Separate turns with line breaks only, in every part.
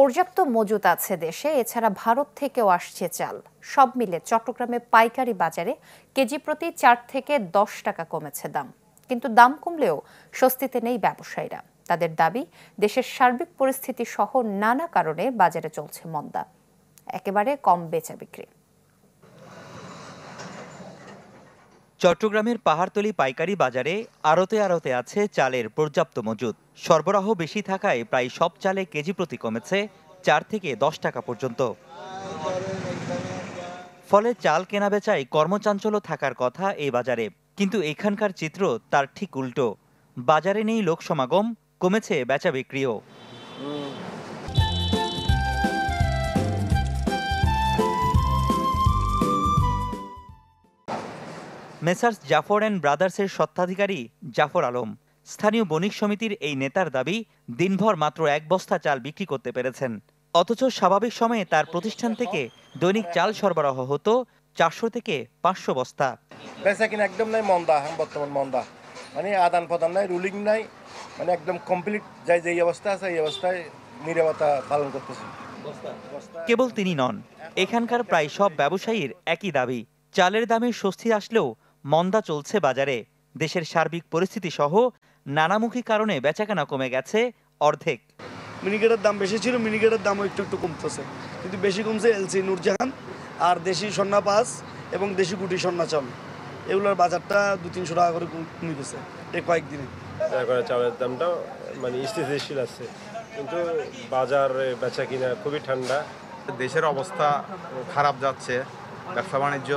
পর্যাপ্ত মজুত আছে দেশে, এছাড়া ভারত থেকেও আসছে চাল। সব মিলে চট্টগ্রামে পাইকারি বাজারে কেজি প্রতি 4 থেকে 10 টাকা কমেছে দাম। কিন্তু দাম কমলেও স্বস্তিতে নেই ব্যবসায়ীরা। তাদের দাবি, দেশের সার্বিক পরিস্থিতি সহ নানা কারণে বাজারে চলছে মন্দা, একেবারে কম বেচা বিক্রি।
চট্টগ্রামের পাহাড়তলী পাইকারি বাজারে আড়তে আড়তে আছে চালের পর্যাপ্ত মজুত। সরবরাহ বেশি থাকায় প্রায় সব চালে কেজি প্রতি কমেছে 4 থেকে 10 টাকা পর্যন্ত। ফলে চাল কেনাবেচায় কর্মচাঞ্চল্য থাকার কথা এই বাজারে, কিন্তু এখানকার চিত্র তার ঠিক উল্টো। বাজারে নেই লোক সমাগম, কমেছে বেচা বিক্রিও। মেসার্স জাফর অ্যান্ড ব্রাদার্সের স্বত্বাধিকারী জাফর আলম, স্থানীয় বণিক সমিতির এই নেতার দাবি, দিনভর মাত্র 1 বস্তা চাল বিক্রি করতে পেরেছেন। অথচ স্বাভাবিক সময়ে তার প্রতিষ্ঠান থেকে দৈনিক চাল সরবরাহ হতো 400 থেকে 500 বস্তা।
বেচা কিনা একদম নাই, মন্দা, বর্তমান মন্দা। মানে আদান প্রদান নাই, রুলিং নাই, মানে একদম কমপ্লিট যে অবস্থা আছে এই অবস্থায় নীরবতা পালন করতেছে।
কেবল তিনি নন, এখানকার প্রায় সব ব্যবসায়ীর একই দাবি, চালের দামে স্বস্তি আসলেও মন্দা চলছে বাজারে। দেশের সার্বিক পরিস্থিতি সহ নানামুখী কারণে বেচাকেনা কমে গেছে অর্ধেক।
মিনিকেটের দাম বেশি ছিল, মিনিকেটের দামও একটু একটু কমতেছে, কিন্তু বেশি কমছে এলসি নূরজাহান আর দেশি সন্না পাস এবং দেশি গুটি সন্না চাল। এগুলোর বাজারটা 200-300 টাকা করে কমে গেছে এই কয়েকদিনে।
চালের দামটা মানে স্থিতিশীল আছে, কিন্তু বাজার বেচা কিনা খুবই ঠান্ডা।
দেশের অবস্থা খারাপ যাচ্ছে, ব্যবসা বাণিজ্য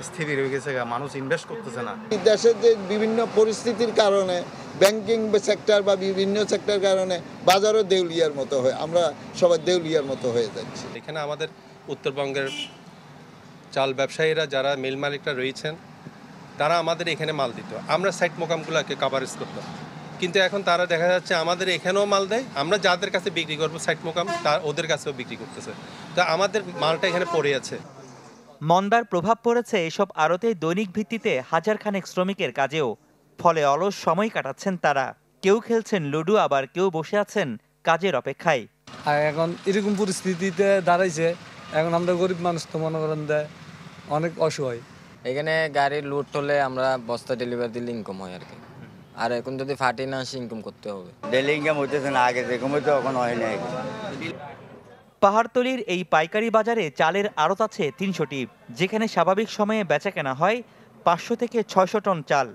স্থির হয়ে গেছে, মানুষ ইনভেস্ট করতেছে না।
দেশের যে বিভিন্ন পরিস্থিতির কারণে ব্যাংকিং সেক্টর বা বিভিন্ন সেক্টর কারণে বাজারও দেউলিয়ার মতো হয়, আমরা সবাই দেউলিয়ার মতো হয়ে যাচ্ছি।
এখানে আমাদের উত্তরবঙ্গের চাল ব্যবসায়ীরা যারা মিল মালিকরা রয়েছেন, তারা আমাদের এখানে মাল দিত, আমরা সাইট মোকামগুলোকে কাভারেজ করতাম। কিন্তু এখন তারা দেখা যাচ্ছে আমাদের এখানেও মাল দেয়, আমরা যাদের কাছে বিক্রি করবো সাইট মোকাম, তার ওদের কাছেও বিক্রি করতেছে। তো আমাদের মালটা এখানে পড়ে আছে।
মন্দার প্রভাব পড়েছে এসব আড়তে দৈনিক ভিত্তিতে হাজারখানেক শ্রমিকের কাজেও। ফলে অলস সময় কাটাচ্ছেন তারা। কেউ খেলছেন লুডো, আবার কেউ বসে আছেন কাজের অপেক্ষায়।
আর এখন এরকম পরিস্থিতিতে দাঁড়াইছে, এখন আমরা গরিব মানুষ তো মনে করেন দেয় অনেক অসহায়।
এখানে গাড়ি লুট হলে আমরা বস্তা ডেলিভারি দিলে ইনকাম হয় আর কি। আর এখন যদি ফাটি না আসে ইনকাম করতে হবে।
ডেলি ইনকাম হইতেছে না, আগে যেরকম হইতো এখন হয় না।
পাহাড়তলীর এই পাইকারি বাজারে চালের আড়ত আছে 300টি, যেখানে স্বাভাবিক সময়ে বেচাকেনা হয় 500 থেকে 600 টন চাল।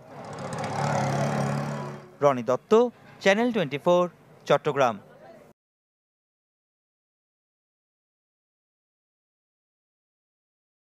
রনি দত্ত, চ্যানেল 24, চট্টগ্রাম।